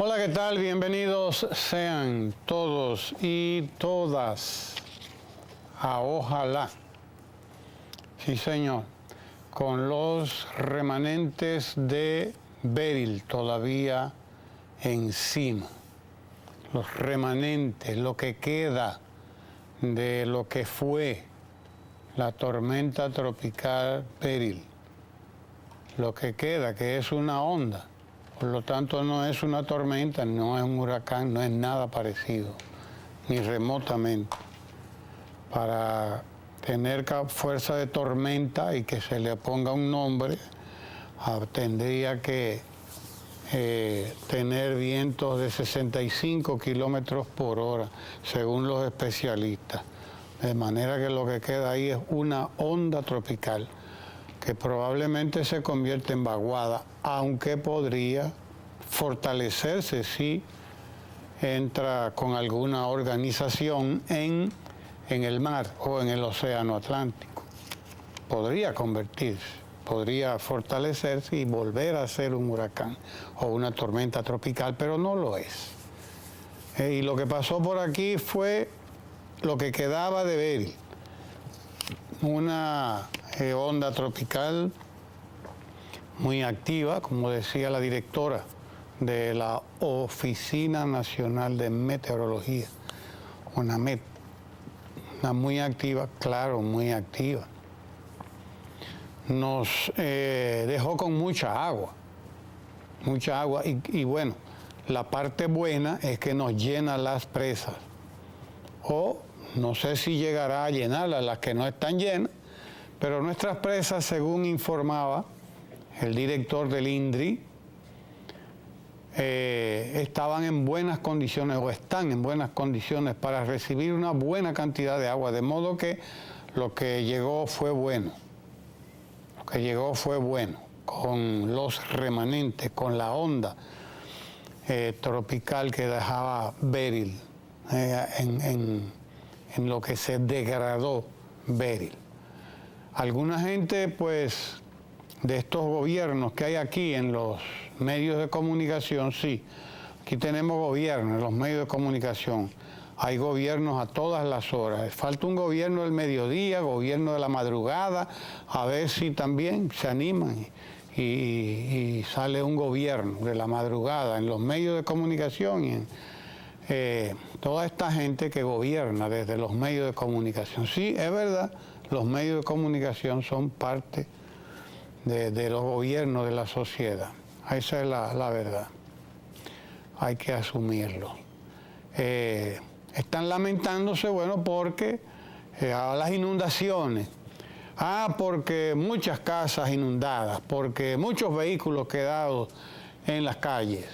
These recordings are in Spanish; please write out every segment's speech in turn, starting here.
Hola, ¿qué tal? Bienvenidos sean todos y todas a Ojalá. Sí, señor. Con los remanentes de Beryl todavía encima. Los remanentes, lo que queda de lo que fue la tormenta tropical Beryl. Lo que queda, que es una onda. Por lo tanto, no es una tormenta, no es un huracán, no es nada parecido, ni remotamente. Para tener fuerza de tormenta y que se le ponga un nombre, tendría que tener vientos de 65 kilómetros por hora, según los especialistas. De manera que lo que queda ahí es una onda tropical, que probablemente se convierte en vaguada, aunque podría fortalecerse si entra con alguna organización en el mar o en el océano Atlántico. Podría convertirse, podría fortalecerse y volver a ser un huracán o una tormenta tropical, pero no lo es. Y lo que pasó por aquí fue lo que quedaba de Beryl, una onda tropical muy activa, como decía la directora de la Oficina Nacional de Meteorología, una muy activa, claro, muy activa. Nos dejó con mucha agua y bueno, la parte buena es que nos llena las presas, o no sé si llegará a llenarlas, las que no están llenas, pero nuestras presas, según informaba el director del INDRI, estaban en buenas condiciones o están en buenas condiciones para recibir una buena cantidad de agua, de modo que lo que llegó fue bueno. Lo que llegó fue bueno, con los remanentes, con la onda tropical que dejaba Beryl, en lo que se degradó Beryl. Alguna gente, pues, de estos gobiernos que hay aquí en los medios de comunicación, sí, aquí tenemos gobiernos en los medios de comunicación, hay gobiernos a todas las horas, falta un gobierno del mediodía, gobierno de la madrugada, a ver si también se animan y sale un gobierno de la madrugada en los medios de comunicación y en toda esta gente que gobierna desde los medios de comunicación. Sí, es verdad, los medios de comunicación son parte de los gobiernos de la sociedad. Esa es la verdad. Hay que asumirlo. Están lamentándose, bueno, porque a las inundaciones. Porque muchas casas inundadas, porque muchos vehículos quedados en las calles.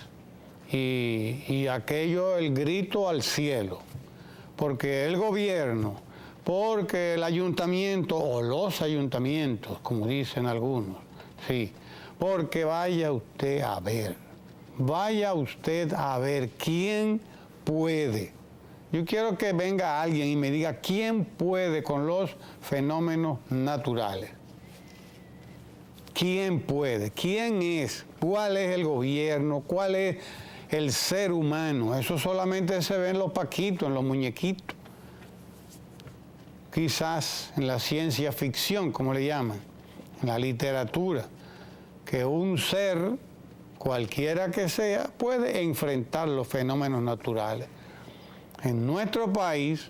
Y aquello, el grito al cielo. Porque el gobierno, porque el ayuntamiento o los ayuntamientos, como dicen algunos, sí, porque vaya usted a ver quién puede. Yo quiero que venga alguien y me diga quién puede con los fenómenos naturales. ¿Quién puede? ¿Quién es? ¿Cuál es el gobierno? ¿Cuál es el ser humano? Eso solamente se ve en los paquitos, en los muñequitos. Quizás en la ciencia ficción, como le llaman, en la literatura, que un ser, cualquiera que sea, puede enfrentar los fenómenos naturales. En nuestro país,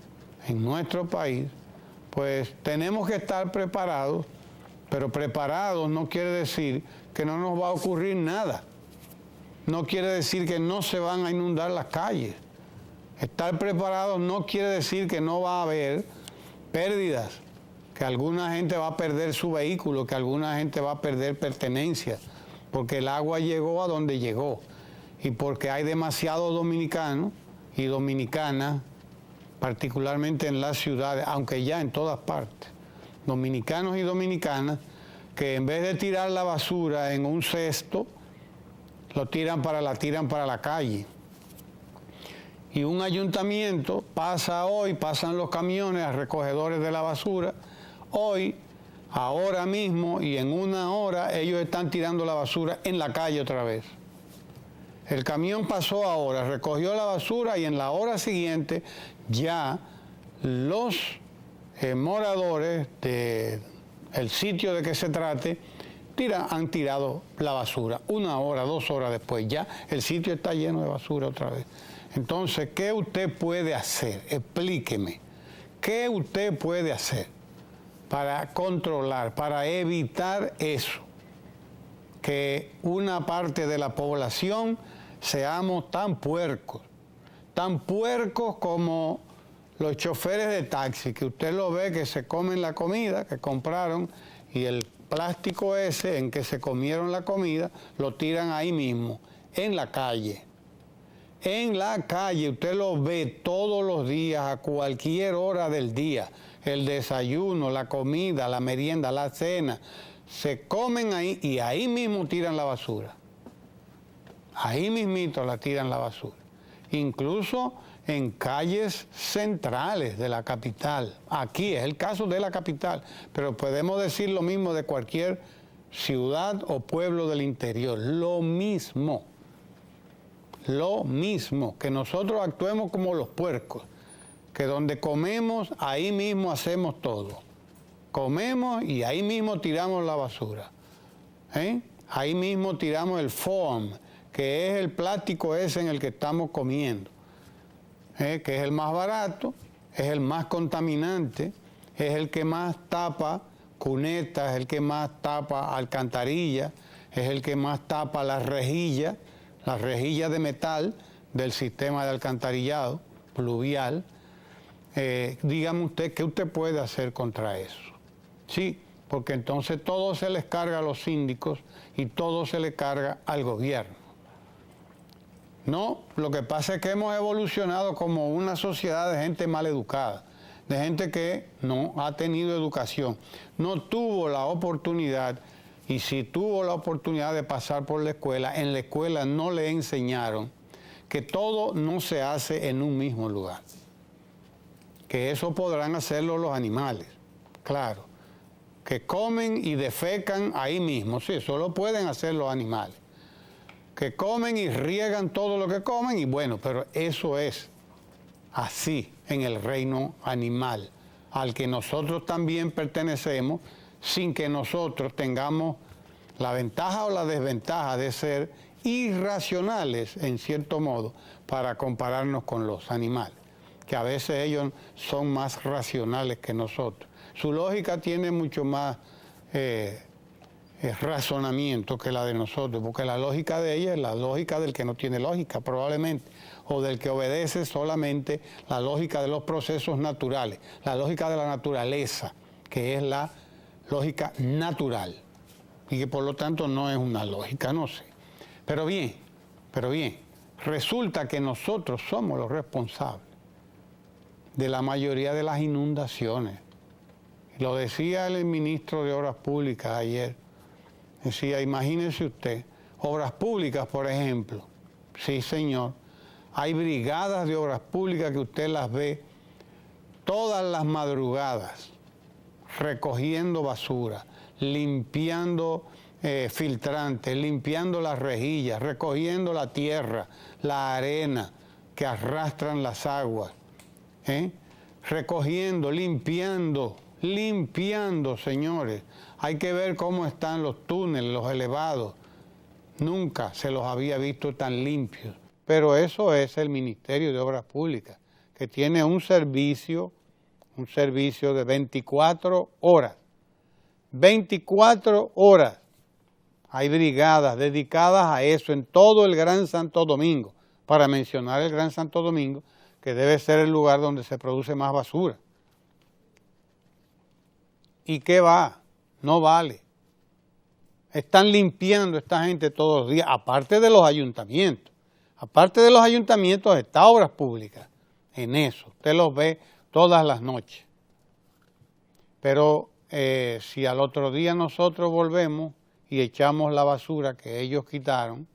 pues tenemos que estar preparados, pero preparados no quiere decir que no nos va a ocurrir nada. No quiere decir que no se van a inundar las calles. Estar preparados no quiere decir que no va a haber pérdidas, que alguna gente va a perder su vehículo, que alguna gente va a perder pertenencias, porque el agua llegó a donde llegó y porque hay demasiados dominicanos y dominicanas, particularmente en las ciudades, aunque ya en todas partes, dominicanos y dominicanas, que en vez de tirar la basura en un cesto, la tiran para la calle. Y un ayuntamiento pasan los camiones a recogedores de la basura, ahora mismo y en una hora ellos están tirando la basura en la calle otra vez. El camión pasó ahora, recogió la basura y en la hora siguiente ya los moradores del sitio de que se trate han tirado la basura. 1 hora, 2 horas después ya el sitio está lleno de basura otra vez. Entonces, ¿qué usted puede hacer? Explíqueme. ¿Qué usted puede hacer para controlar, para evitar eso? Que una parte de la población seamos tan puercos como los choferes de taxi, que usted lo ve que se comen la comida que compraron y el plástico ese en que se comieron la comida lo tiran ahí mismo, en la calle. En la calle usted lo ve todos los días, a cualquier hora del día. El desayuno, la comida, la merienda, la cena, se comen ahí y ahí mismo tiran la basura. Ahí mismito la tiran la basura. Incluso en calles centrales de la capital. Aquí es el caso de la capital, pero podemos decir lo mismo de cualquier ciudad o pueblo del interior. Lo mismo, que nosotros actuemos como los puercos, que donde comemos, ahí mismo hacemos todo. Comemos y ahí mismo tiramos la basura. Ahí mismo tiramos el foam, que es el plástico ese en el que estamos comiendo. Que es el más barato, es el más contaminante, es el que más tapa cunetas, es el que más tapa alcantarillas, es el que más tapa las rejillas de metal del sistema de alcantarillado pluvial. Dígame usted, ¿qué usted puede hacer contra eso? Sí, porque entonces todo se les carga a los síndicos y todo se le carga al gobierno. No, lo que pasa es que hemos evolucionado como una sociedad de gente mal educada, de gente que no ha tenido educación, no tuvo la oportunidad, y si tuvo la oportunidad de pasar por la escuela, en la escuela no le enseñaron que todo no se hace en un mismo lugar, que eso podrán hacerlo los animales, claro, que comen y defecan ahí mismo, sí, eso lo pueden hacer los animales, que comen y riegan todo lo que comen, y bueno, pero eso es así en el reino animal, al que nosotros también pertenecemos, sin que nosotros tengamos la ventaja o la desventaja de ser irracionales, en cierto modo, para compararnos con los animales, que a veces ellos son más racionales que nosotros. Su lógica tiene mucho más razonamiento que la de nosotros, porque la lógica de ella es la lógica del que no tiene lógica, probablemente, o del que obedece solamente la lógica de los procesos naturales, la lógica de la naturaleza, que es la lógica natural, y que por lo tanto no es una lógica, no sé. Pero bien, resulta que nosotros somos los responsables de la mayoría de las inundaciones. Lo decía el ministro de Obras Públicas ayer. Decía, imagínense usted, obras públicas, por ejemplo. Sí, señor. Hay brigadas de obras públicas que usted las ve todas las madrugadas, recogiendo basura, limpiando filtrantes, limpiando las rejillas, recogiendo la tierra, la arena que arrastran las aguas, recogiendo, limpiando, señores. Hay que ver cómo están los túneles, los elevados. Nunca se los había visto tan limpios. Pero eso es el Ministerio de Obras Públicas, que tiene un servicio de 24 horas. 24 horas. Hay brigadas dedicadas a eso en todo el Gran Santo Domingo, para mencionar el Gran Santo Domingo, que debe ser el lugar donde se produce más basura. ¿Y qué va? No vale. Están limpiando esta gente todos los días, aparte de los ayuntamientos. Aparte de los ayuntamientos está Obras Públicas en eso. Usted los ve todas las noches. Pero si al otro día nosotros volvemos y echamos la basura que ellos quitaron,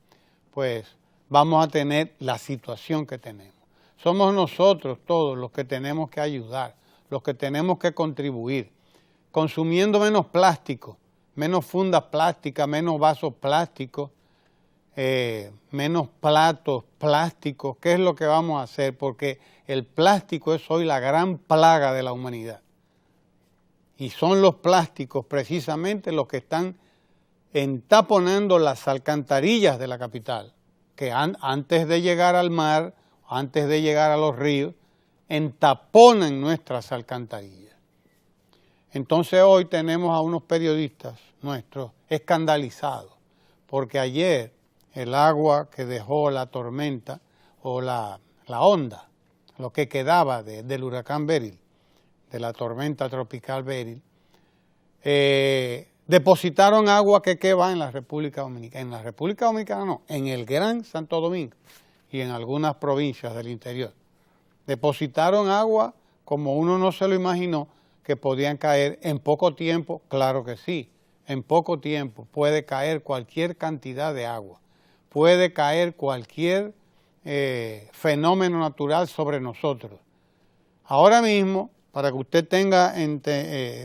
pues vamos a tener la situación que tenemos. Somos nosotros todos los que tenemos que ayudar, los que tenemos que contribuir, consumiendo menos plástico, menos fundas plásticas, menos vasos plásticos, menos platos plásticos. ¿Qué es lo que vamos a hacer? Porque el plástico es hoy la gran plaga de la humanidad. Y son los plásticos precisamente los que están entaponando las alcantarillas de la capital, que antes de llegar al mar, antes de llegar a los ríos, entaponan nuestras alcantarillas. Entonces hoy tenemos a unos periodistas nuestros escandalizados, porque ayer el agua que dejó la tormenta o la onda, lo que quedaba del huracán Beryl, de la tormenta tropical Beryl, depositaron agua que va en la República Dominicana. En la República Dominicana no, en el Gran Santo Domingo y en algunas provincias del interior. Depositaron agua como uno no se lo imaginó que podían caer en poco tiempo. Claro que sí, en poco tiempo puede caer cualquier cantidad de agua, puede caer cualquier fenómeno natural sobre nosotros. Ahora mismo, para que usted tenga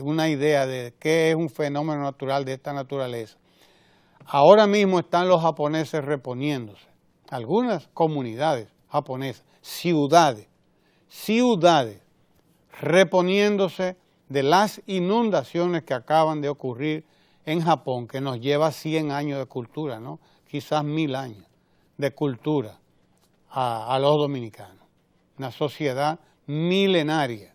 una idea de qué es un fenómeno natural de esta naturaleza, ahora mismo están los japoneses reponiéndose, algunas comunidades japonesas, ciudades, reponiéndose de las inundaciones que acaban de ocurrir en Japón, que nos lleva 100 años de cultura, ¿no? Quizás 1000 años de cultura a los dominicanos. Una sociedad milenaria.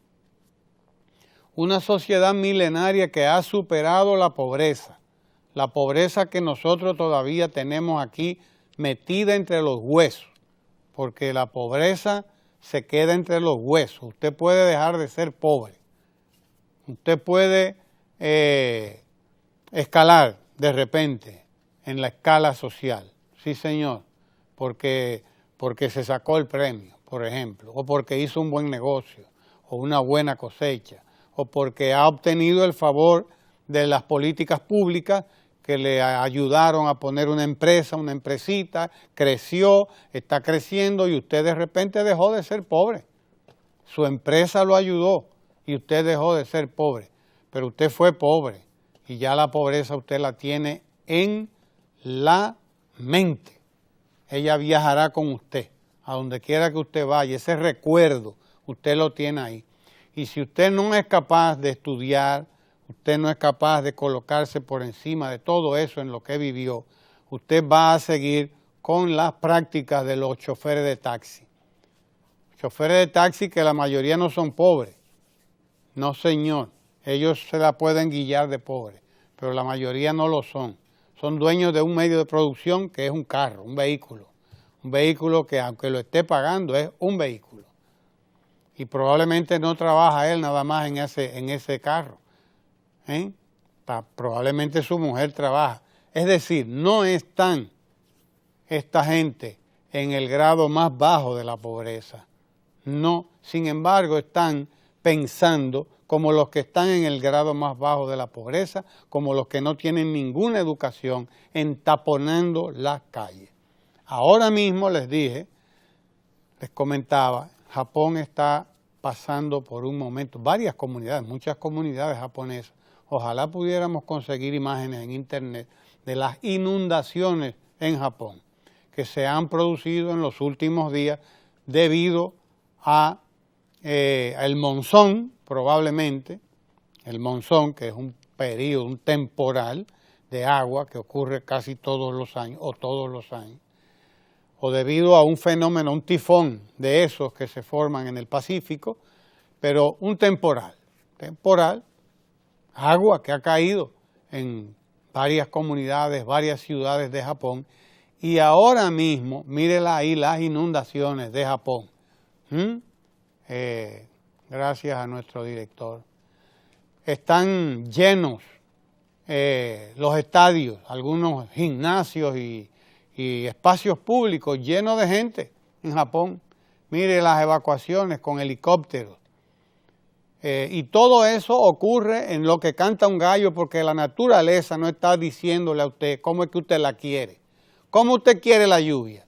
Una sociedad milenaria que ha superado la pobreza que nosotros todavía tenemos aquí metida entre los huesos, porque la pobreza se queda entre los huesos. Usted puede dejar de ser pobre, usted puede escalar de repente en la escala social, sí señor, porque se sacó el premio, por ejemplo, o porque hizo un buen negocio, o una buena cosecha, o porque ha obtenido el favor de las políticas públicas que le ayudaron a poner una empresa, una empresita, creció, está creciendo y usted de repente dejó de ser pobre. Su empresa lo ayudó y usted dejó de ser pobre, pero usted fue pobre y ya la pobreza usted la tiene en la mente. Ella viajará con usted, a donde quiera que usted vaya, ese recuerdo usted lo tiene ahí. Y si usted no es capaz de estudiar, usted no es capaz de colocarse por encima de todo eso en lo que vivió, usted va a seguir con las prácticas de los choferes de taxi. Choferes de taxi que la mayoría no son pobres. No, señor. Ellos se la pueden guillar de pobres, pero la mayoría no lo son. Son dueños de un medio de producción que es un carro, un vehículo. Un vehículo que aunque lo esté pagando es un vehículo. Y probablemente no trabaja él nada más en ese carro. Probablemente su mujer trabaja. Es decir, no están esta gente en el grado más bajo de la pobreza. No, sin embargo, están pensando como los que están en el grado más bajo de la pobreza, como los que no tienen ninguna educación, entaponando las calles. Ahora mismo les comentaba, Japón está pasando por un momento, varias comunidades, muchas comunidades japonesas. Ojalá pudiéramos conseguir imágenes en internet de las inundaciones en Japón que se han producido en los últimos días debido a el monzón, probablemente, el monzón, que es un periodo, un temporal de agua que ocurre casi todos los años, o debido a un fenómeno, un tifón de esos que se forman en el Pacífico, pero un temporal, agua que ha caído en varias comunidades, varias ciudades de Japón, y ahora mismo, mírela ahí las inundaciones de Japón. Gracias a nuestro director. Están llenos los estadios, algunos gimnasios y espacios públicos llenos de gente en Japón. Mire las evacuaciones con helicópteros. Y todo eso ocurre en lo que canta un gallo, porque la naturaleza no está diciéndole a usted cómo es que usted la quiere. ¿Cómo usted quiere la lluvia?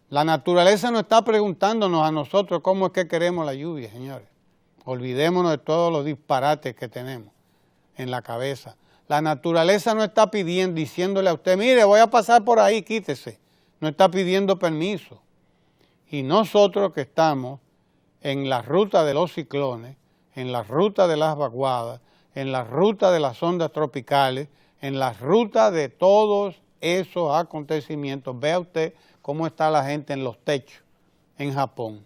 La naturaleza no está preguntándonos a nosotros cómo es que queremos la lluvia, señores. Olvidémonos de todos los disparates que tenemos en la cabeza. La naturaleza no está diciéndole a usted, mire, voy a pasar por ahí, quítese. no está pidiendo permiso. Y nosotros que estamos en la ruta de los ciclones, en la ruta de las vaguadas, en la ruta de las ondas tropicales, en la ruta de todos esos acontecimientos. Vea usted cómo está la gente en los techos en Japón.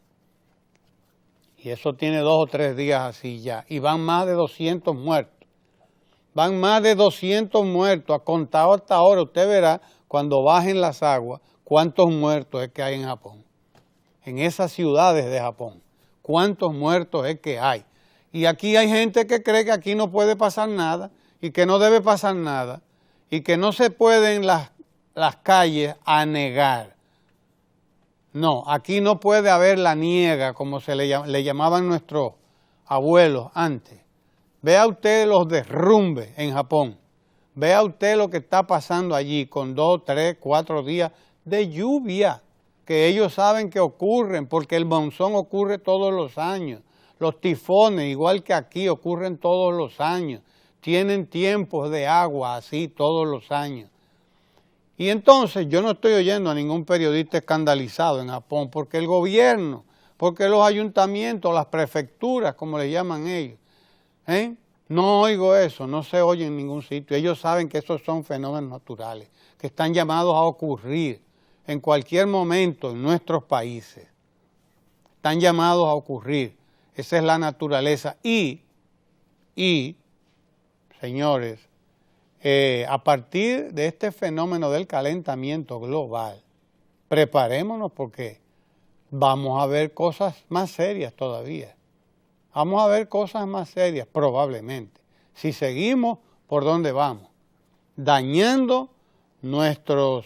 Y eso tiene 2 o 3 días así ya. Y van más de 200 muertos. Van más de 200 muertos. Ha contado hasta ahora. Usted verá cuando bajen las aguas cuántos muertos es que hay en Japón. En esas ciudades de Japón. Cuántos muertos es que hay. Y aquí hay gente que cree que aquí no puede pasar nada y que no debe pasar nada y que no se pueden las calles anegar. No, aquí no puede haber la niega como se le llamaban nuestros abuelos antes. Vea usted los derrumbes en Japón. Vea usted lo que está pasando allí con 2, 3, 4 días de lluvia que ellos saben que ocurren porque el monzón ocurre todos los años. Los tifones, igual que aquí, ocurren todos los años. Tienen tiempos de agua así todos los años. Y entonces yo no estoy oyendo a ningún periodista escandalizado en Japón porque el gobierno, porque los ayuntamientos, las prefecturas, como le llaman ellos, no oigo eso, no se oye en ningún sitio. Ellos saben que esos son fenómenos naturales, que están llamados a ocurrir en cualquier momento en nuestros países. Están llamados a ocurrir. Esa es la naturaleza. Y señores, a partir de este fenómeno del calentamiento global, preparémonos porque vamos a ver cosas más serias todavía. Vamos a ver cosas más serias probablemente, si seguimos por donde vamos, dañando nuestros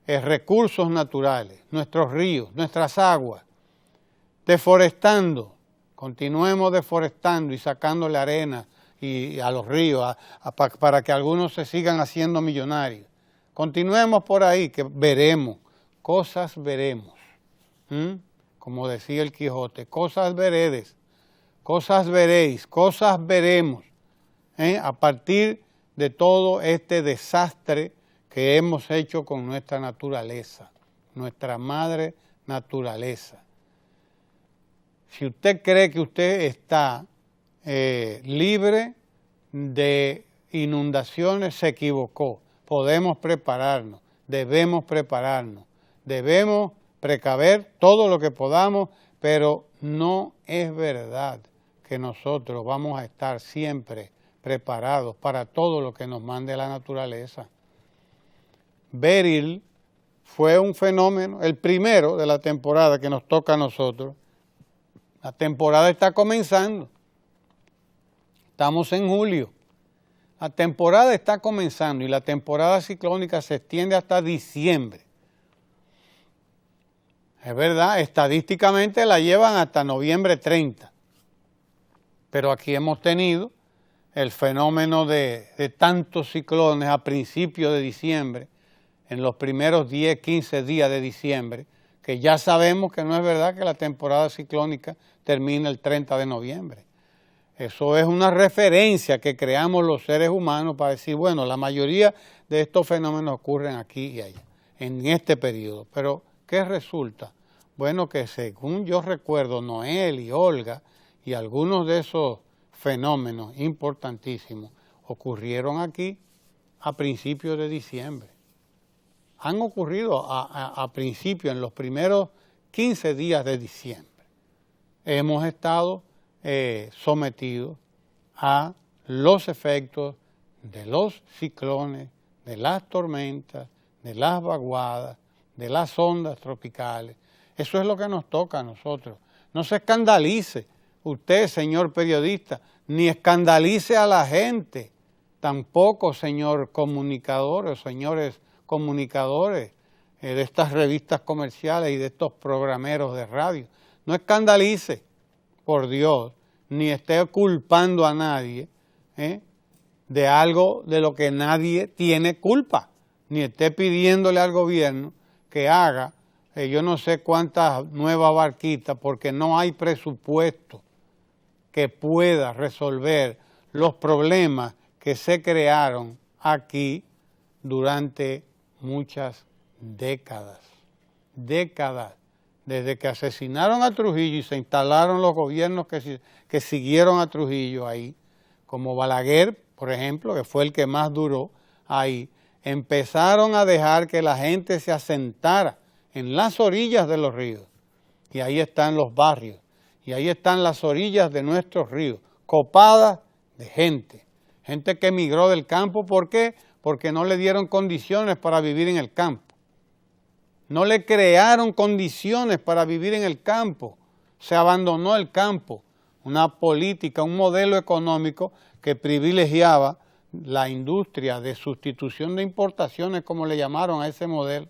recursos naturales, nuestros ríos, nuestras aguas, deforestando, continuemos deforestando y sacándole arena y a los ríos para que algunos se sigan haciendo millonarios. Continuemos por ahí que veremos, cosas veremos, como decía el Quijote, cosas veredes, cosas veréis, cosas veremos, a partir de todo este desastre que hemos hecho con nuestra naturaleza, nuestra madre naturaleza. Si usted cree que usted está libre de inundaciones, se equivocó. Podemos prepararnos, debemos precaver todo lo que podamos, pero no es verdad que nosotros vamos a estar siempre preparados para todo lo que nos mande la naturaleza. Beryl fue un fenómeno, el primero de la temporada que nos toca a nosotros. La temporada está comenzando. Estamos en julio. La temporada está comenzando y la temporada ciclónica se extiende hasta diciembre. Es verdad, estadísticamente la llevan hasta noviembre 30. Pero aquí hemos tenido el fenómeno de tantos ciclones a principios de diciembre, en los primeros 10, 15 días de diciembre, que ya sabemos que no es verdad que la temporada ciclónica termina el 30 de noviembre. Eso es una referencia que creamos los seres humanos para decir, bueno, la mayoría de estos fenómenos ocurren aquí y allá, en este periodo. Pero, ¿qué resulta? Bueno, que según yo recuerdo, Noel y Olga y algunos de esos fenómenos importantísimos ocurrieron aquí a principios de diciembre. Han ocurrido a principios, en los primeros 15 días de diciembre. Hemos estado sometidos a los efectos de los ciclones, de las tormentas, de las vaguadas, de las ondas tropicales. Eso es lo que nos toca a nosotros. No se escandalice usted, señor periodista, ni escandalice a la gente. Tampoco, señor comunicador o señores comunicadores de estas revistas comerciales y de estos programeros de radio. No escandalice, por Dios, ni esté culpando a nadie de algo de lo que nadie tiene culpa, ni esté pidiéndole al gobierno que haga yo no sé cuántas nuevas barquitas porque no hay presupuesto que pueda resolver los problemas que se crearon aquí durante muchas décadas. décadas, desde que asesinaron a Trujillo y se instalaron los gobiernos que siguieron a Trujillo ahí, como Balaguer, por ejemplo, que fue el que más duró ahí, empezaron a dejar que la gente se asentara en las orillas de los ríos. Y ahí están los barrios, y ahí están las orillas de nuestros ríos, copadas de gente. Gente que emigró del campo, ¿por qué? Porque no le dieron condiciones para vivir en el campo. No le crearon condiciones para vivir en el campo. Se abandonó el campo. Una política, un modelo económico que privilegiaba la industria de sustitución de importaciones, como le llamaron a ese modelo,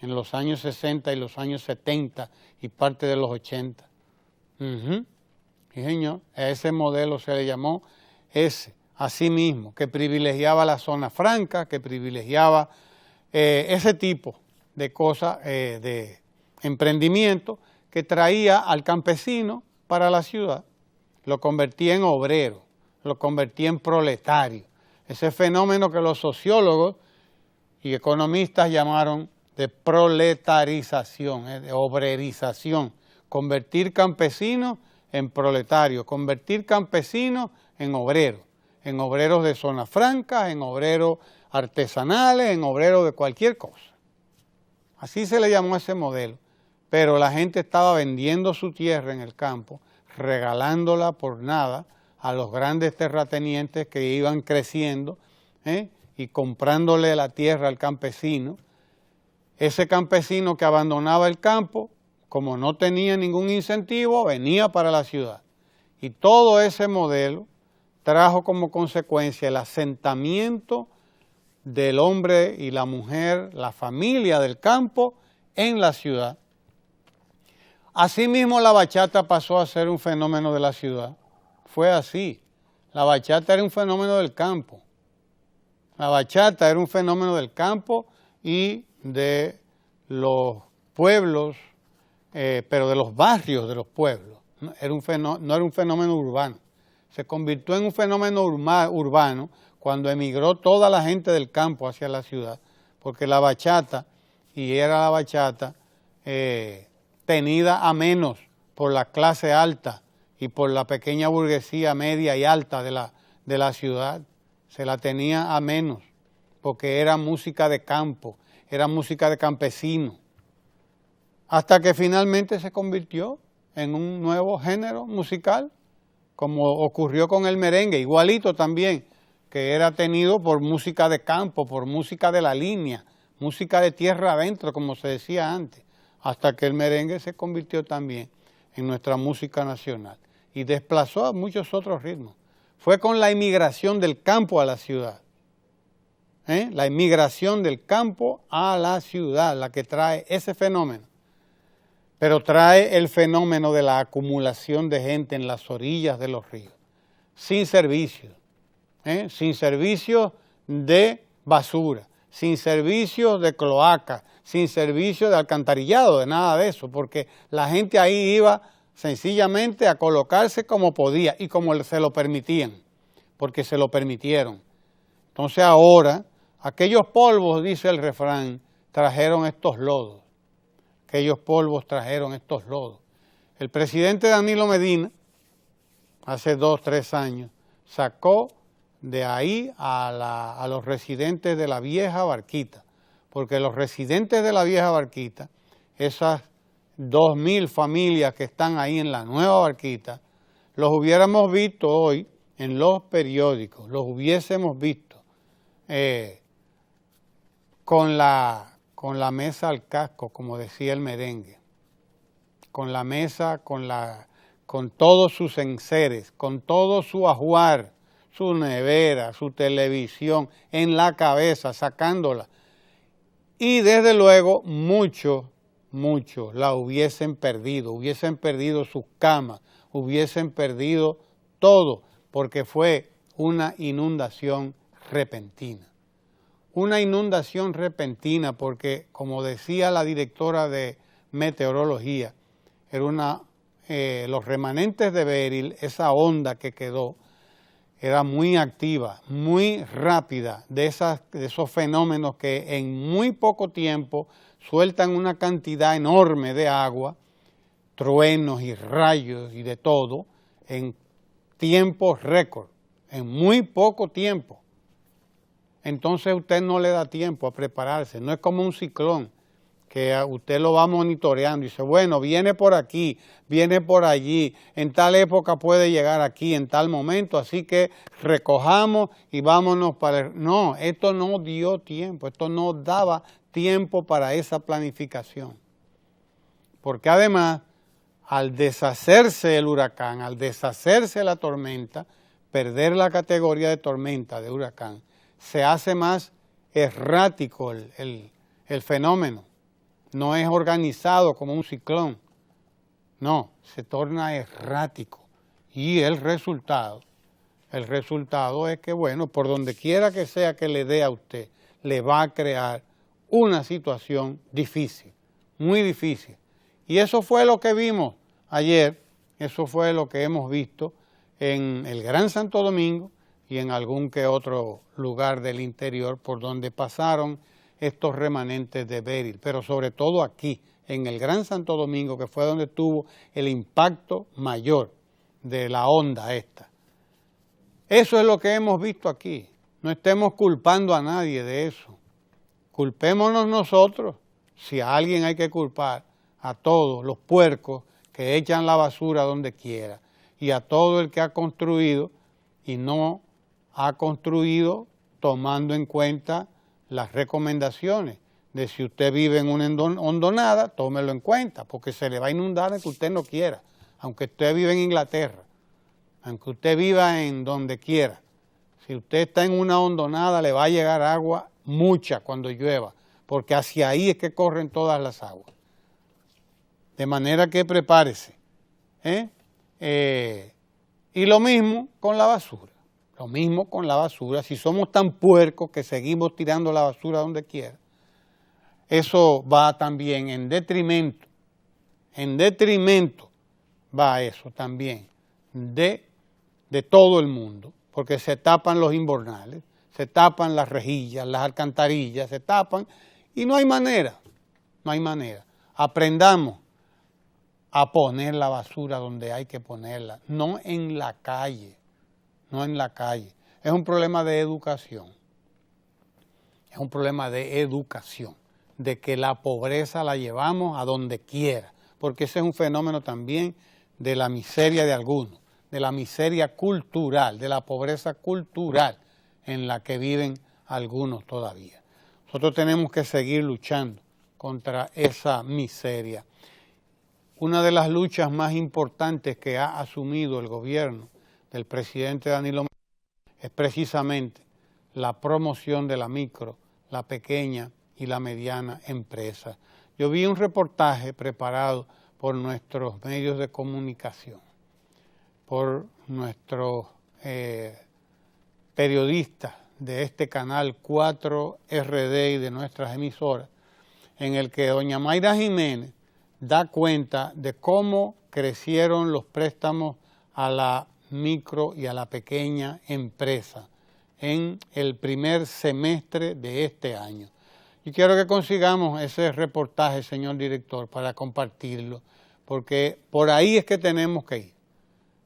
en los años 60 y los años 70 y parte de los 80. Sí, señor, a ese modelo se le llamó así mismo, que privilegiaba la zona franca, que privilegiaba ese tipo de cosas, de emprendimiento, que traía al campesino para la ciudad, lo convertía en obrero, lo convertía en proletario. Ese fenómeno que los sociólogos y economistas llamaron de proletarización, de obrerización, convertir campesinos en proletarios, convertir campesinos en obreros de zona franca, en obreros artesanales, en obreros de cualquier cosa. Así se le llamó a ese modelo, pero la gente estaba vendiendo su tierra en el campo, regalándola por nada a los grandes terratenientes que iban creciendo y comprándole la tierra al campesino. Ese campesino que abandonaba el campo, como no tenía ningún incentivo, venía para la ciudad. Y todo ese modelo trajo como consecuencia el asentamiento del hombre y la mujer, la familia del campo en la ciudad. Asimismo, la bachata pasó a ser un fenómeno de la ciudad. Fue así. La bachata era un fenómeno del campo. La bachata era un fenómeno del campo y de los pueblos, pero de los barrios de los pueblos. No era un fenómeno urbano. Se convirtió en un fenómeno urbano cuando emigró toda la gente del campo hacia la ciudad, porque la bachata, y era la bachata tenida a menos por la clase alta y por la pequeña burguesía media y alta de la ciudad, se la tenía a menos, porque era música de campo, era música de campesino, hasta que finalmente se convirtió en un nuevo género musical, como ocurrió con el merengue, igualito también, que era tenido por música de campo, por música de la línea, música de tierra adentro, como se decía antes, hasta que el merengue se convirtió también en nuestra música nacional y desplazó a muchos otros ritmos. Fue con la inmigración del campo a la ciudad, la inmigración del campo a la ciudad, la que trae ese fenómeno. Pero trae el fenómeno de la acumulación de gente en las orillas de los ríos, sin servicios, sin servicios de basura, sin servicios de cloaca, sin servicios de alcantarillado, de nada de eso, porque la gente ahí iba sencillamente a colocarse como podía y como se lo permitían, porque se lo permitieron. Entonces ahora, aquellos polvos, dice el refrán, trajeron estos lodos. Aquellos polvos trajeron estos lodos. El presidente Danilo Medina, hace 2 o 3 años, sacó de ahí a los residentes de la vieja Barquita, porque los residentes de la vieja Barquita, esas 2.000 familias que están ahí en la nueva Barquita, los hubiéramos visto hoy en los periódicos, los hubiésemos visto con la mesa al casco, como decía el merengue, con la mesa, con todos sus enseres, con todo su ajuar, su nevera, su televisión en la cabeza, sacándola. Y desde luego muchos la hubiesen perdido sus camas, hubiesen perdido todo, porque fue una inundación repentina. Una inundación repentina porque, como decía la directora de meteorología, era los remanentes de Beryl, esa onda que quedó, era muy activa, muy rápida, de esos fenómenos que en muy poco tiempo sueltan una cantidad enorme de agua, truenos y rayos y de todo, en tiempos récord, en muy poco tiempo. Entonces usted no le da tiempo a prepararse, no es como un ciclón, que usted lo va monitoreando y dice, bueno, viene por aquí, viene por allí, en tal época puede llegar aquí, en tal momento, así que recojamos y vámonos para No, esto no dio tiempo, esto no daba tiempo para esa planificación. Porque además, al deshacerse el huracán, al deshacerse la tormenta, perder la categoría de tormenta, de huracán, se hace más errático el fenómeno. No es organizado como un ciclón, no, se torna errático. Y el resultado es que, bueno, por donde quiera que sea que le dé a usted, le va a crear una situación difícil, muy difícil. Y eso fue lo que vimos ayer, eso fue lo que hemos visto en el Gran Santo Domingo y en algún que otro lugar del interior por donde pasaron estos remanentes de Beryl, pero sobre todo aquí, en el Gran Santo Domingo, que fue donde tuvo el impacto mayor de la onda esta. Eso es lo que hemos visto aquí. No estemos culpando a nadie de eso. Culpémonos nosotros, si a alguien hay que culpar, a todos los puercos que echan la basura donde quiera, y a todo el que ha construido y no ha construido tomando en cuenta las recomendaciones de si usted vive en una hondonada, tómelo en cuenta, porque se le va a inundar el que usted no quiera, aunque usted vive en Inglaterra, aunque usted viva en donde quiera. Si usted está en una hondonada, le va a llegar agua mucha cuando llueva, porque hacia ahí es que corren todas las aguas. De manera que prepárese. Y lo mismo con la basura. Lo mismo con la basura, si somos tan puercos que seguimos tirando la basura donde quiera, eso va también en detrimento va eso también de todo el mundo, porque se tapan los invernales, se tapan las rejillas, las alcantarillas, se tapan y no hay manera. Aprendamos a poner la basura donde hay que ponerla, no en la calle. No en la calle. Es un problema de educación. Es un problema de educación, de que la pobreza la llevamos a donde quiera, porque ese es un fenómeno también de la miseria de algunos, de la miseria cultural, de la pobreza cultural en la que viven algunos todavía. Nosotros tenemos que seguir luchando contra esa miseria. Una de las luchas más importantes que ha asumido el gobierno del presidente Danilo Medina es precisamente la promoción de la micro, la pequeña y la mediana empresa. Yo vi un reportaje preparado por nuestros medios de comunicación, por nuestros periodistas de este canal 4RD y de nuestras emisoras, en el que doña Mayra Jiménez da cuenta de cómo crecieron los préstamos a la micro y a la pequeña empresa en el primer semestre de este año. Y quiero que consigamos ese reportaje, señor director, para compartirlo, porque por ahí es que tenemos que ir.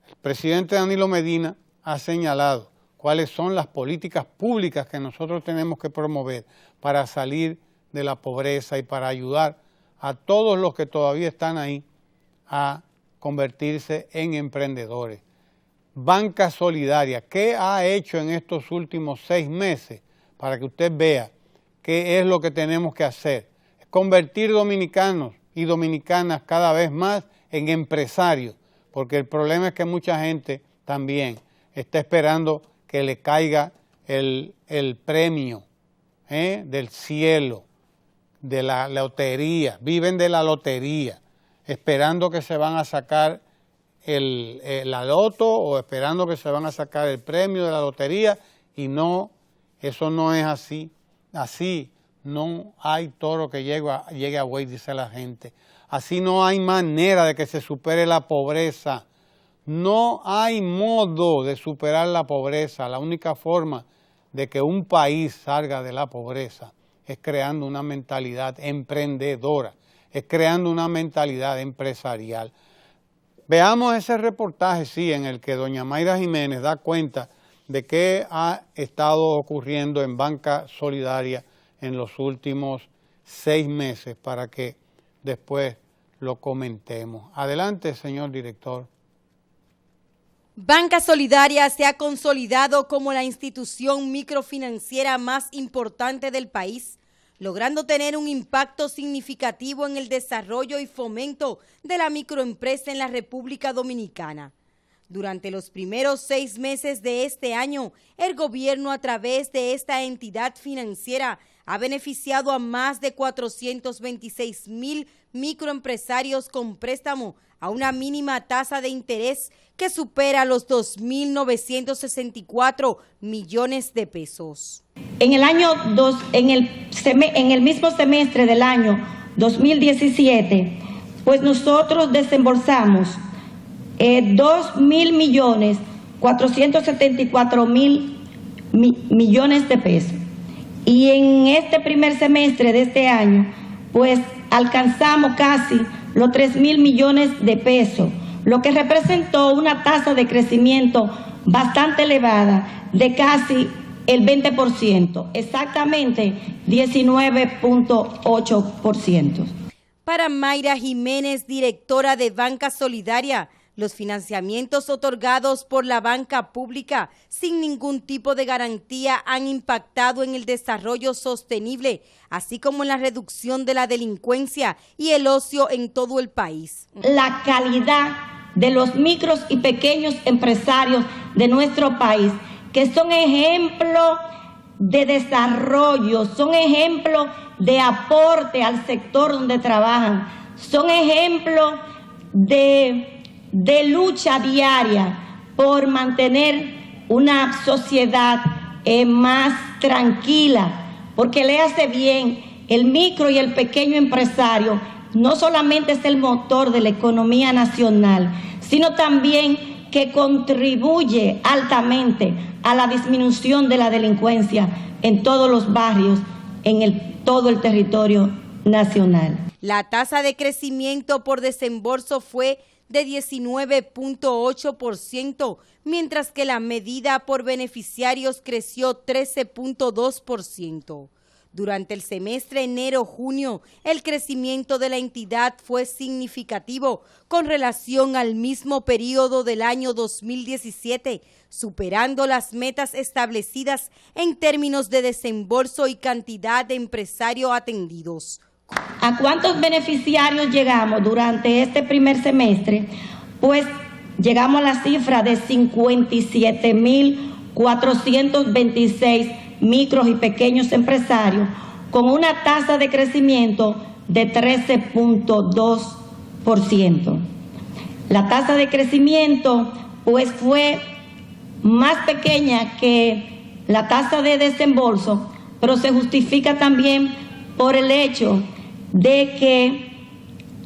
El presidente Danilo Medina ha señalado cuáles son las políticas públicas que nosotros tenemos que promover para salir de la pobreza y para ayudar a todos los que todavía están ahí a convertirse en emprendedores. Banca Solidaria, ¿qué ha hecho en estos últimos 6 meses para que usted vea qué es lo que tenemos que hacer? Es convertir dominicanos y dominicanas cada vez más en empresarios, porque el problema es que mucha gente también está esperando que le caiga el premio del cielo, de la lotería, viven de la lotería, esperando que se van a sacar la loto o esperando que se van a sacar el premio de la lotería, y no, eso no es así. Así no hay toro que llegue a buey, dice la gente. Así no hay manera de que se supere la pobreza. No hay modo de superar la pobreza. La única forma de que un país salga de la pobreza es creando una mentalidad emprendedora, es creando una mentalidad empresarial. Veamos ese reportaje, sí, en el que doña Mayra Jiménez da cuenta de qué ha estado ocurriendo en Banca Solidaria en los últimos 6 meses, para que después lo comentemos. Adelante, señor director. Banca Solidaria se ha consolidado como la institución microfinanciera más importante del país, logrando tener un impacto significativo en el desarrollo y fomento de la microempresa en la República Dominicana. Durante los primeros 6 meses de este año, el gobierno a través de esta entidad financiera ha beneficiado a más de 426,000 microempresarios con préstamo a una mínima tasa de interés que supera los 2.964 millones de pesos. En el mismo semestre del año 2017, pues nosotros desembolsamos 2.474.000 millones de pesos. Y en este primer semestre de este año, pues alcanzamos casi los 3.000 millones de pesos, lo que representó una tasa de crecimiento bastante elevada de casi el 20%, exactamente 19.8%. Para Mayra Jiménez, directora de Banca Solidaria, los financiamientos otorgados por la banca pública sin ningún tipo de garantía han impactado en el desarrollo sostenible, así como en la reducción de la delincuencia y el ocio en todo el país. La calidad de los micros y pequeños empresarios de nuestro país, que son ejemplo de desarrollo, son ejemplo de aporte al sector donde trabajan, son ejemplo de lucha diaria por mantener una sociedad más tranquila, porque le hace bien el micro y el pequeño empresario. No solamente es el motor de la economía nacional, sino también que contribuye altamente a la disminución de la delincuencia en todos los barrios, en todo el territorio nacional. La tasa de crecimiento por desembolso fue de 19.8%, mientras que la medida por beneficiarios creció 13.2%. Durante el semestre enero-junio, el crecimiento de la entidad fue significativo con relación al mismo periodo del año 2017, superando las metas establecidas en términos de desembolso y cantidad de empresarios atendidos. ¿A cuántos beneficiarios llegamos durante este primer semestre? Pues llegamos a la cifra de 57.426 micros y pequeños empresarios con una tasa de crecimiento de 13.2%. La tasa de crecimiento pues fue más pequeña que la tasa de desembolso, pero se justifica también por el hecho de que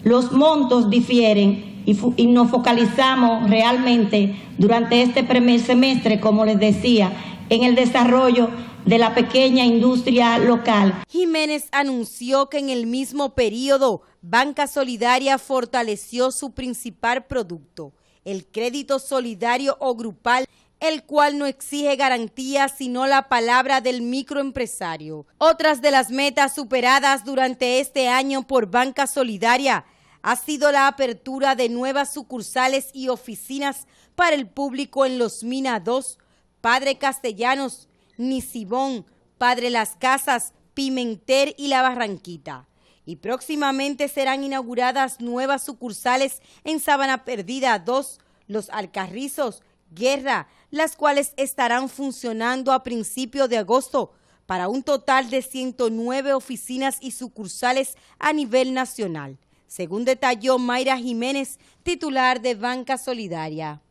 los montos difieren y nos focalizamos realmente durante este primer semestre, como les decía, en el desarrollo de la pequeña industria local. Jiménez anunció que en el mismo periodo Banca Solidaria fortaleció su principal producto, el crédito solidario o grupal, el cual no exige garantía sino la palabra del microempresario. Otras de las metas superadas durante este año por Banca Solidaria ha sido la apertura de nuevas sucursales y oficinas para el público en Los Mina 2, Padre Castellanos, Nisibón, Padre Las Casas, Pimentel y La Barranquita. Y próximamente serán inauguradas nuevas sucursales en Sabana Perdida 2, Los Alcarrizos, Guerra, las cuales estarán funcionando a principios de agosto para un total de 109 oficinas y sucursales a nivel nacional, según detalló Mayra Jiménez, titular de Banca Solidaria.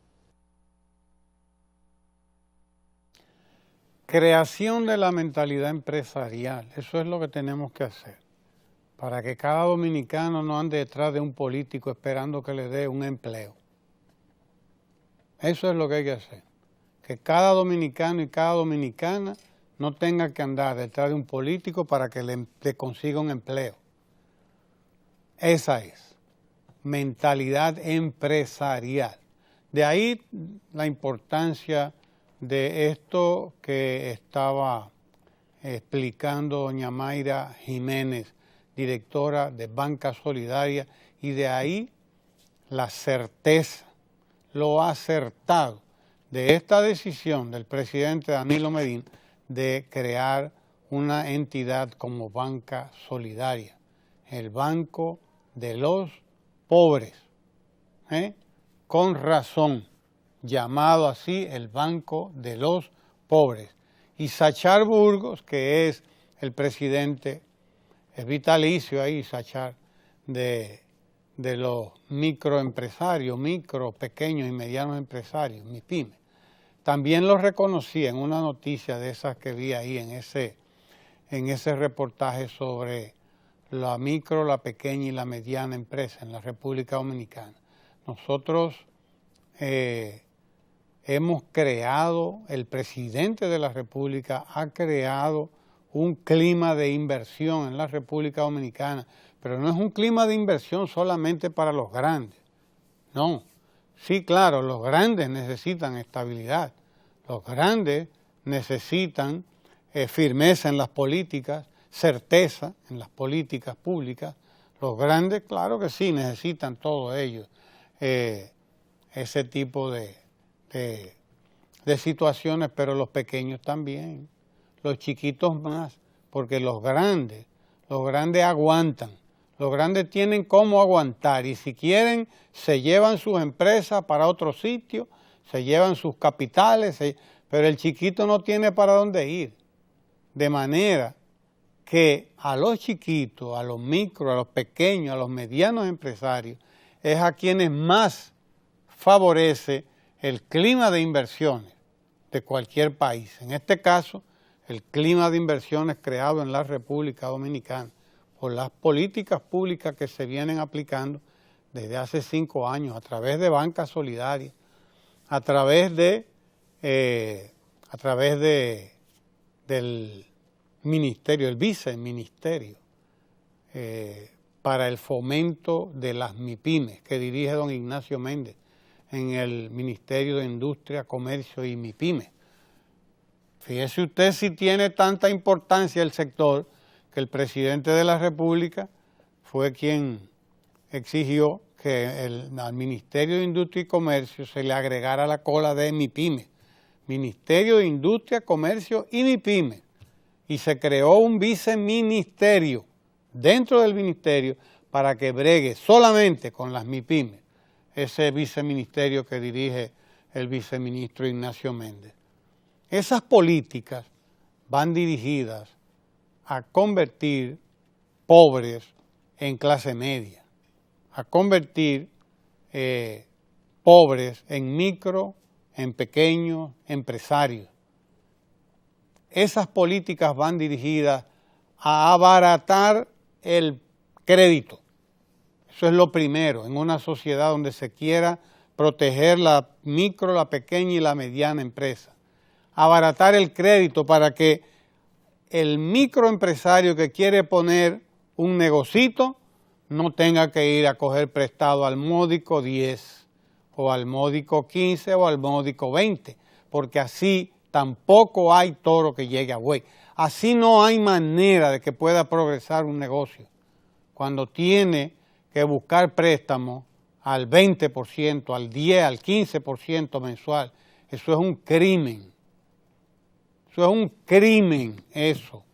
Creación de la mentalidad empresarial, eso es lo que tenemos que hacer, para que cada dominicano no ande detrás de un político esperando que le dé un empleo. Eso es lo que hay que hacer. Que cada dominicano y cada dominicana no tenga que andar detrás de un político para que le consiga un empleo. Esa es mentalidad empresarial. De ahí la importancia de esto que estaba explicando doña Mayra Jiménez, directora de Banca Solidaria, y de ahí la certeza, lo acertado de esta decisión del presidente Danilo Medina de crear una entidad como Banca Solidaria, el Banco de los Pobres, con razón, llamado así el Banco de los Pobres. Y Sachar Burgos, que es el presidente, es vitalicio ahí, Sachar, de los microempresarios, pequeños y medianos empresarios, MIPYME. También lo reconocí en una noticia de esas que vi ahí en ese reportaje sobre la micro, la pequeña y la mediana empresa en la República Dominicana. Nosotros hemos creado, el presidente de la República ha creado un clima de inversión en la República Dominicana, pero no es un clima de inversión solamente para los grandes, no. Sí, claro, los grandes necesitan estabilidad, los grandes necesitan firmeza en las políticas, certeza en las políticas públicas. Los grandes, claro que sí, necesitan todo ello, ese tipo de situaciones, pero los pequeños también, los chiquitos más, porque los grandes aguantan, los grandes tienen cómo aguantar y si quieren se llevan sus empresas para otro sitio, se llevan sus capitales, pero el chiquito no tiene para dónde ir. De manera que a los chiquitos, a los micros, a los pequeños, a los medianos empresarios, es a quienes más favorece el clima de inversiones de cualquier país. En este caso, el clima de inversiones creado en la República Dominicana por las políticas públicas que se vienen aplicando desde hace 5 años a través de Banca Solidaria, a través del ministerio, el viceministerio para el fomento de las MIPYMES que dirige don Ignacio Méndez en el Ministerio de Industria, Comercio y MIPYMES. Fíjese usted si tiene tanta importancia el sector que el presidente de la República fue quien exigió que al Ministerio de Industria y Comercio se le agregara la cola de MIPYMES, Ministerio de Industria, Comercio y MIPYMES, y se creó un viceministerio dentro del ministerio para que bregue solamente con las MIPYMES, ese viceministerio que dirige el viceministro Ignacio Méndez. Esas políticas van dirigidas a convertir pobres en clase media, a convertir pobres en micro, en pequeños empresarios. Esas políticas van dirigidas a abaratar el crédito. Eso es lo primero, en una sociedad donde se quiera proteger la micro, la pequeña y la mediana empresa. Abaratar el crédito para que el microempresario que quiere poner un negocito no tenga que ir a coger prestado al módico 10 o al módico 15 o al módico 20, porque así tampoco hay toro que llegue a buey. Así no hay manera de que pueda progresar un negocio cuando tiene que buscar préstamos al 20%, al 10%, al 15% mensual. Eso es un crimen. Eso es un crimen, eso.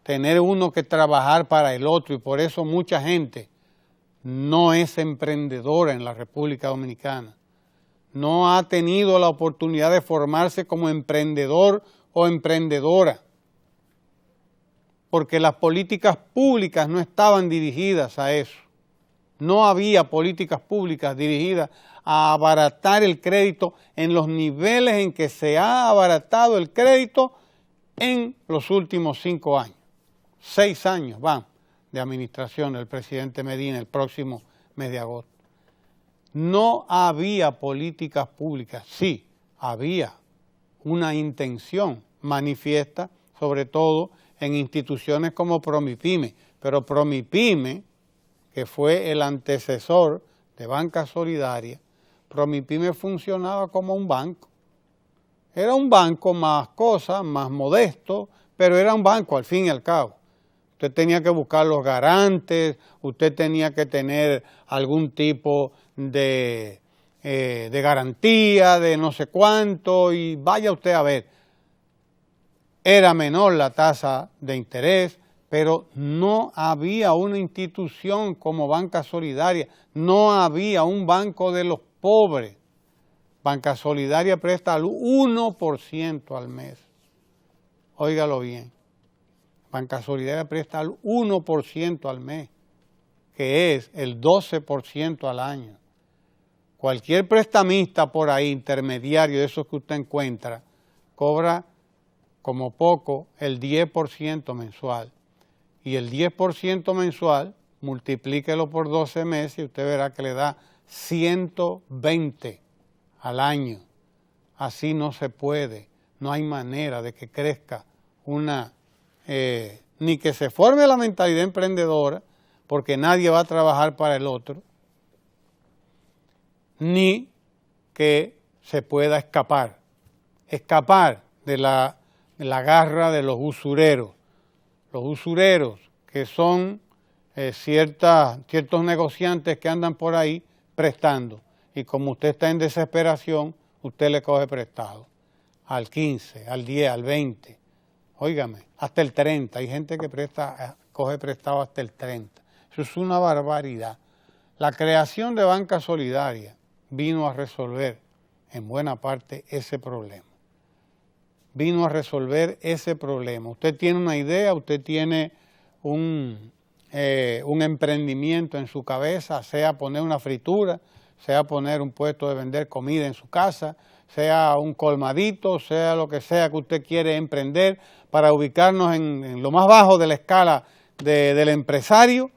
Tener uno que trabajar para el otro, y por eso mucha gente no es emprendedora en la República Dominicana. No ha tenido la oportunidad de formarse como emprendedor o emprendedora, porque las políticas públicas no estaban dirigidas a eso. No había políticas públicas dirigidas a abaratar el crédito en los niveles en que se ha abaratado el crédito en los últimos 5 años. 6 años van de administración del presidente Medina el próximo mes de agosto. no había políticas públicas. Sí, había una intención manifiesta, sobre todo en instituciones como Promipyme, pero Promipyme, que fue el antecesor de Banca Solidaria, Promipyme funcionaba como un banco. Era un banco más cosa, más modesto, pero era un banco al fin y al cabo. Usted tenía que buscar los garantes, usted tenía que tener algún tipo de garantía, de no sé cuánto, y vaya usted a ver. Era menor la tasa de interés, pero no había una institución como Banca Solidaria, no había un banco de los pobres. Banca Solidaria presta al 1% al mes. Óigalo bien. Banca Solidaria presta al 1% al mes, que es el 12% al año. Cualquier prestamista por ahí, intermediario de esos que usted encuentra, cobra como poco el 10% mensual. Y el 10% mensual, multiplíquelo por 12 meses y usted verá que le da 120 al año. Así no se puede, no hay manera de que crezca ni que se forme la mentalidad emprendedora, porque nadie va a trabajar para el otro, ni que se pueda escapar de la garra de los usureros. Los usureros, que son ciertos negociantes que andan por ahí prestando, y como usted está en desesperación, usted le coge prestado al 15, al 10, al 20, óigame, hasta el 30, hay gente que coge prestado hasta el 30, eso es una barbaridad. La creación de Banca Solidaria vino a resolver en buena parte ese problema. Vino a resolver ese problema. Usted tiene una idea, usted tiene un emprendimiento en su cabeza, sea poner una fritura, sea poner un puesto de vender comida en su casa, sea un colmadito, sea lo que sea que usted quiere emprender para ubicarnos en lo más bajo de la escala del empresario,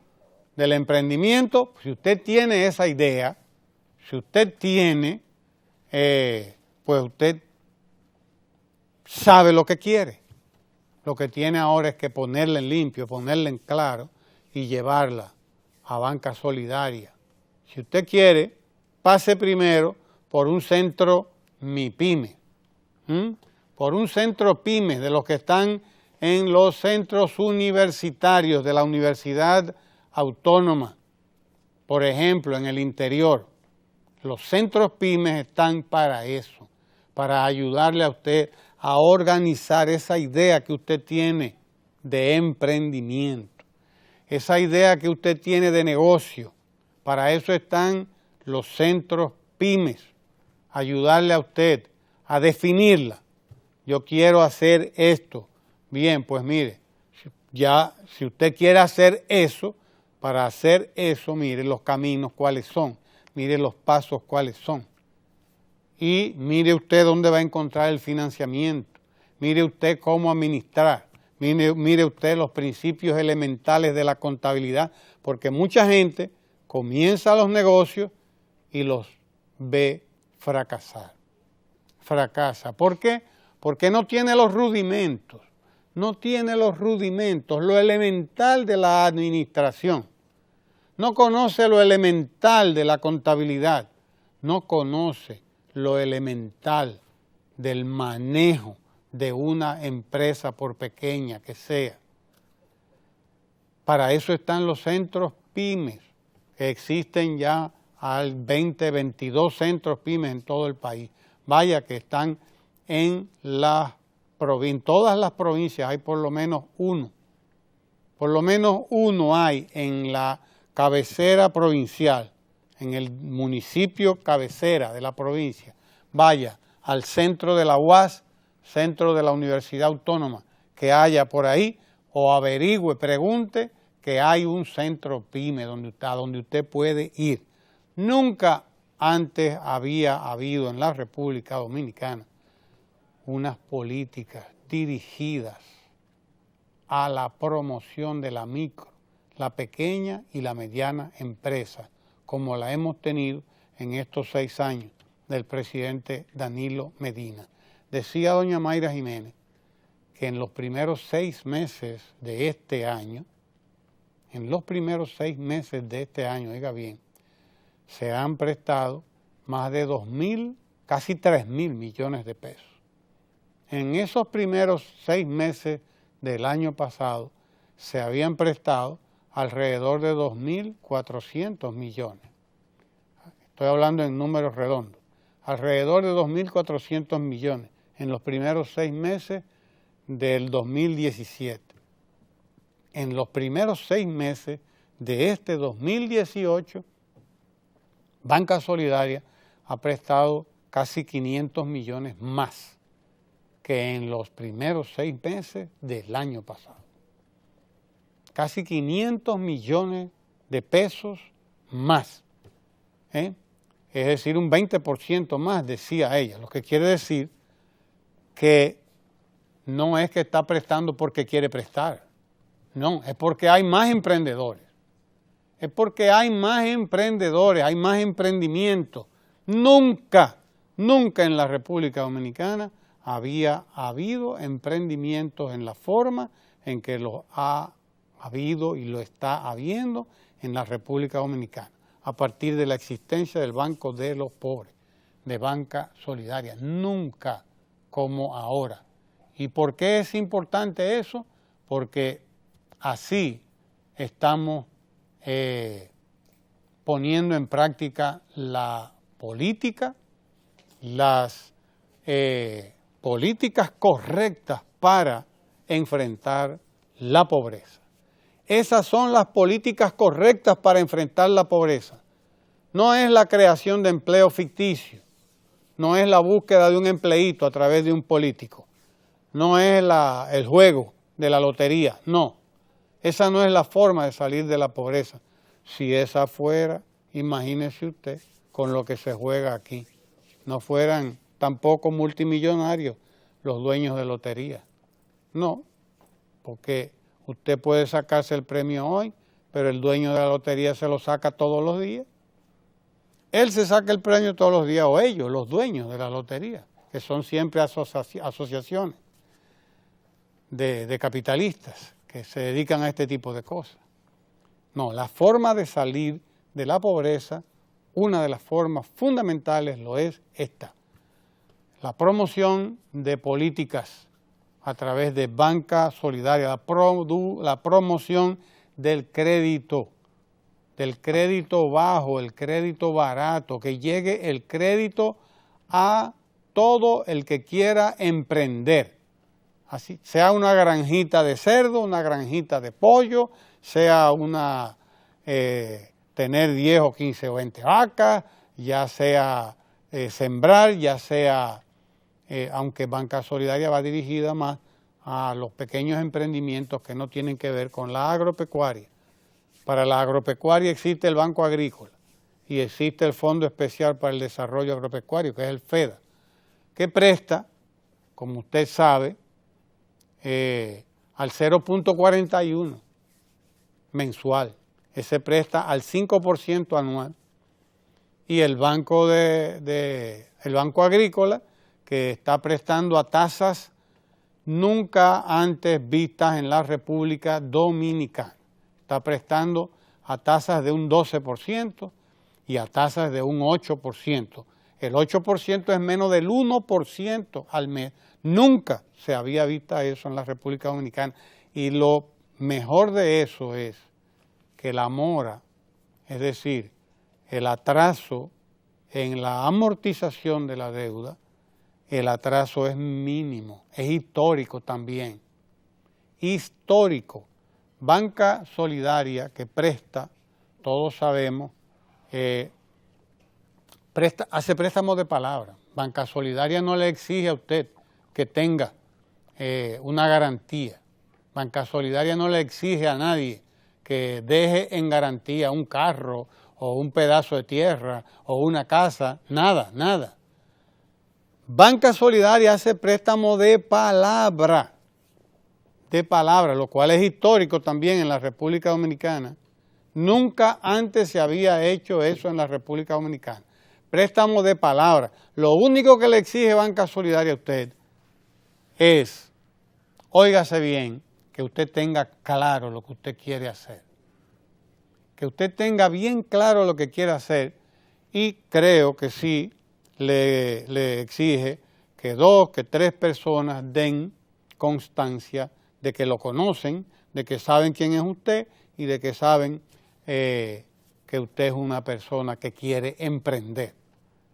del emprendimiento. Si usted tiene esa idea, si usted tiene, pues usted sabe lo que quiere. Lo que tiene ahora es que ponerla en limpio, ponerla en claro y llevarla a Banca Solidaria. Si usted quiere, pase primero por un centro MIPYME, por un centro PYME de los que están en los centros universitarios de la Universidad Autónoma, por ejemplo, en el interior. Los centros PYME están para eso, para ayudarle a usted a organizar esa idea que usted tiene de emprendimiento, esa idea que usted tiene de negocio. Para eso están los centros PYMES, ayudarle a usted a definirla. Yo quiero hacer esto. Bien, pues mire, si usted quiere hacer eso, para hacer eso, mire los caminos cuáles son, mire los pasos cuáles son. Y mire usted dónde va a encontrar el financiamiento, mire usted cómo administrar, mire usted los principios elementales de la contabilidad, porque mucha gente comienza los negocios y los ve fracasar. Fracasa. ¿Por qué? Porque no tiene los rudimentos, no tiene los rudimentos, lo elemental de la administración. No conoce lo elemental de la contabilidad, no conoce lo elemental del manejo de una empresa, por pequeña que sea. Para eso están los centros PYMES, que existen ya al 22 centros PYMES en todo el país. Vaya que están en todas las provincias hay por lo menos uno. Por lo menos uno hay en la cabecera provincial, en el municipio cabecera de la provincia. Vaya al centro de la UAS, centro de la Universidad Autónoma, que haya por ahí, o averigüe, pregunte que hay un centro PYME donde usted puede ir. Nunca antes había habido en la República Dominicana unas políticas dirigidas a la promoción de la micro, la pequeña y la mediana empresa, como la hemos tenido en estos 6 años del presidente Danilo Medina. Decía doña Mayra Jiménez que en los primeros 6 meses de este año, oiga bien, se han prestado más de 2.000, casi 3.000 millones de pesos. En esos primeros 6 meses del año pasado se habían prestado alrededor de 2.400 millones. Estoy hablando en números redondos. Alrededor de 2.400 millones en los primeros 6 meses del 2017. En los primeros 6 meses de este 2018, Banca Solidaria ha prestado casi 500 millones más que en los primeros 6 meses del año pasado. Casi 500 millones de pesos más. Es decir, un 20% más, decía ella. Lo que quiere decir que no es que está prestando porque quiere prestar. No, es porque hay más emprendedores. Es porque hay más emprendedores, hay más emprendimiento. Nunca en la República Dominicana había habido emprendimientos en la forma en que lo ha habido y lo está habiendo en la República Dominicana, a partir de la existencia del Banco de los Pobres, de Banca Solidaria, nunca como ahora. ¿Y por qué es importante eso? Porque así estamos poniendo en práctica la política, las políticas correctas para enfrentar la pobreza. Esas son las políticas correctas para enfrentar la pobreza. No es la creación de empleo ficticio, no es la búsqueda de un empleíto a través de un político, no es el juego de la lotería, no. Esa no es la forma de salir de la pobreza. Si esa fuera, imagínese usted con lo que se juega aquí. No fueran tampoco multimillonarios los dueños de lotería. No, porque usted puede sacarse el premio hoy, pero el dueño de la lotería se lo saca todos los días. Él se saca el premio todos los días, o ellos, los dueños de la lotería, que son siempre asociaciones de capitalistas que se dedican a este tipo de cosas. No, la forma de salir de la pobreza, una de las formas fundamentales lo es esta: la promoción de políticas a través de Banca Solidaria, la promoción del crédito bajo, el crédito barato, que llegue el crédito a todo el que quiera emprender. Así, sea una granjita de cerdo, una granjita de pollo, sea tener 10 o 15 o 20 vacas, ya sea sembrar, ya sea, aunque Banca Solidaria va dirigida más a los pequeños emprendimientos que no tienen que ver con la agropecuaria. Para la agropecuaria existe el Banco Agrícola y existe el Fondo Especial para el Desarrollo Agropecuario, que es el FEDA, que presta, como usted sabe, al 0.41 mensual. Ese presta al 5% anual. Y el Banco el Banco Agrícola, que está prestando a tasas nunca antes vistas en la República Dominicana. Está prestando a tasas de un 12% y a tasas de un 8%. El 8% es menos del 1% al mes. Nunca se había visto eso en la República Dominicana. Y lo mejor de eso es que la mora, es decir, el atraso en la amortización de la deuda, el atraso es mínimo, es histórico también. Histórico. Banca Solidaria que presta, todos sabemos, hace préstamos de palabra. Banca Solidaria no le exige a usted que tenga una garantía. Banca Solidaria no le exige a nadie que deje en garantía un carro o un pedazo de tierra o una casa, nada, nada. Banca Solidaria hace préstamo de palabra, lo cual es histórico también en la República Dominicana. Nunca antes se había hecho eso en la República Dominicana. préstamo de palabra. Lo único que le exige Banca Solidaria a usted es, óigase bien, que usted tenga claro lo que usted quiere hacer. Que usted tenga bien claro lo que quiere hacer, y creo que sí le exige que 2, que 3 personas den constancia de que lo conocen, de que saben quién es usted y de que saben que usted es una persona que quiere emprender,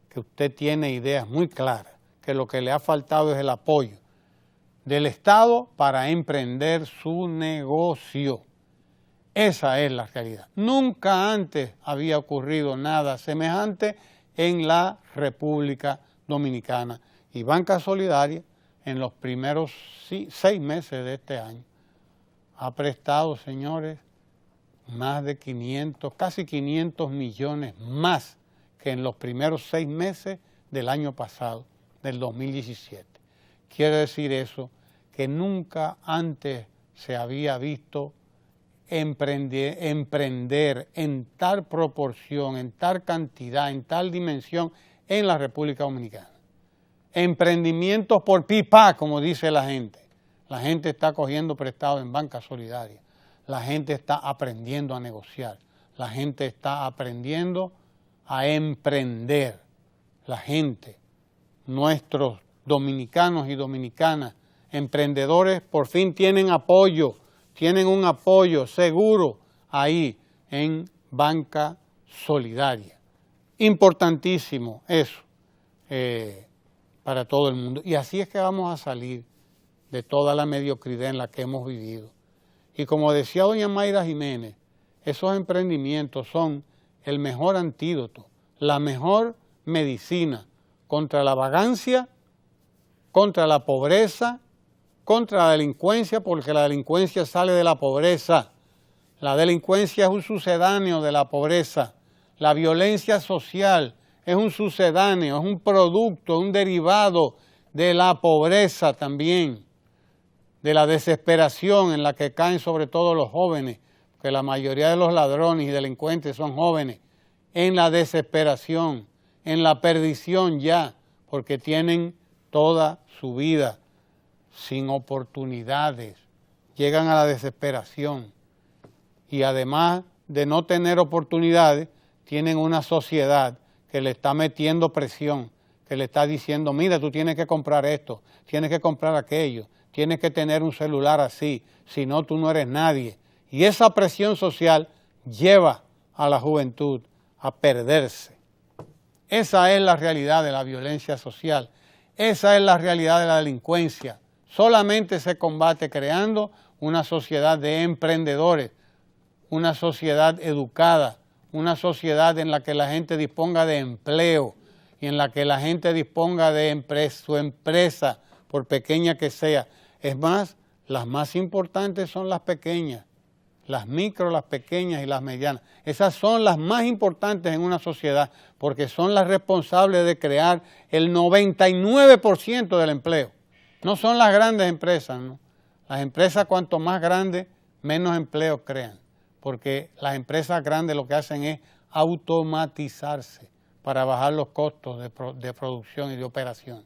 que usted tiene ideas muy claras, que lo que le ha faltado es el apoyo del Estado para emprender su negocio. Esa es la realidad. Nunca antes había ocurrido nada semejante en la República Dominicana. Y Banca Solidaria, en los primeros 6 meses de este año, ha prestado, señores, más de 500, casi 500 millones más que en los primeros 6 meses del año pasado, del 2017. Quiere decir eso que nunca antes se había visto emprender en tal proporción, en tal cantidad, en tal dimensión en la República Dominicana. Emprendimientos por pipa, como dice la gente. La gente está cogiendo prestado en Banca Solidaria. La gente está aprendiendo a negociar. La gente está aprendiendo a emprender. La gente, nuestros dominicanos y dominicanas, emprendedores, por fin tienen apoyo, tienen un apoyo seguro ahí en Banca Solidaria. Importantísimo eso para todo el mundo. Y así es que vamos a salir de toda la mediocridad en la que hemos vivido. Y como decía doña Mayra Jiménez, esos emprendimientos son el mejor antídoto, la mejor medicina contra la vagancia, contra la pobreza, contra la delincuencia, porque la delincuencia sale de la pobreza. La delincuencia es un sucedáneo de la pobreza. La violencia social es un sucedáneo, es un producto, un derivado de la pobreza también, de la desesperación en la que caen sobre todo los jóvenes, que la mayoría de los ladrones y delincuentes son jóvenes, en la desesperación, en la perdición ya, porque tienen toda su vida sin oportunidades, llegan a la desesperación y además de no tener oportunidades, tienen una sociedad que le está metiendo presión, que le está diciendo, mira, tú tienes que comprar esto, tienes que comprar aquello, tienes que tener un celular así, si no tú no eres nadie. Y esa presión social lleva a la juventud a perderse. Esa es la realidad de la violencia social, esa es la realidad de la delincuencia. Solamente se combate creando una sociedad de emprendedores, una sociedad educada, una sociedad en la que la gente disponga de empleo y en la que la gente disponga de su empresa, por pequeña que sea. Es más, las más importantes son las pequeñas, las micro, las pequeñas y las medianas. Esas son las más importantes en una sociedad porque son las responsables de crear el 99% del empleo. No son las grandes empresas, ¿no? Las empresas cuanto más grandes, menos empleo crean, porque las empresas grandes lo que hacen es automatizarse para bajar los costos de producción y de operación.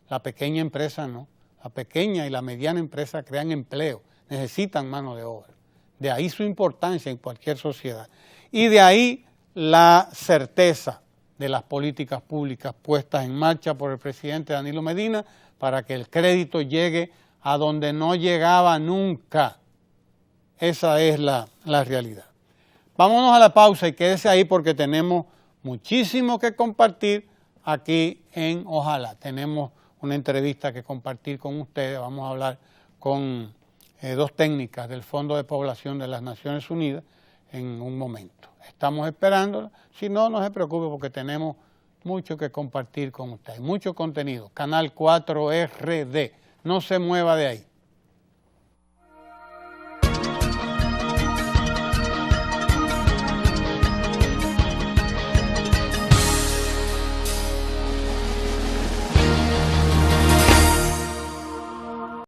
La pequeña empresa no. La pequeña y la mediana empresa crean empleo, necesitan mano de obra. De ahí su importancia en cualquier sociedad. Y de ahí la certeza de las políticas públicas puestas en marcha por el presidente Danilo Medina para que el crédito llegue a donde no llegaba nunca. Esa es la realidad. Vámonos a la pausa y quédese ahí porque tenemos muchísimo que compartir aquí en Ojalá. Tenemos una entrevista que compartir con ustedes. Vamos a hablar con 2 técnicas del Fondo de Población de las Naciones Unidas en un momento. Estamos esperándola. Si no, no se preocupe porque tenemos mucho que compartir con ustedes, mucho contenido. Canal 4 RD. No se mueva de ahí.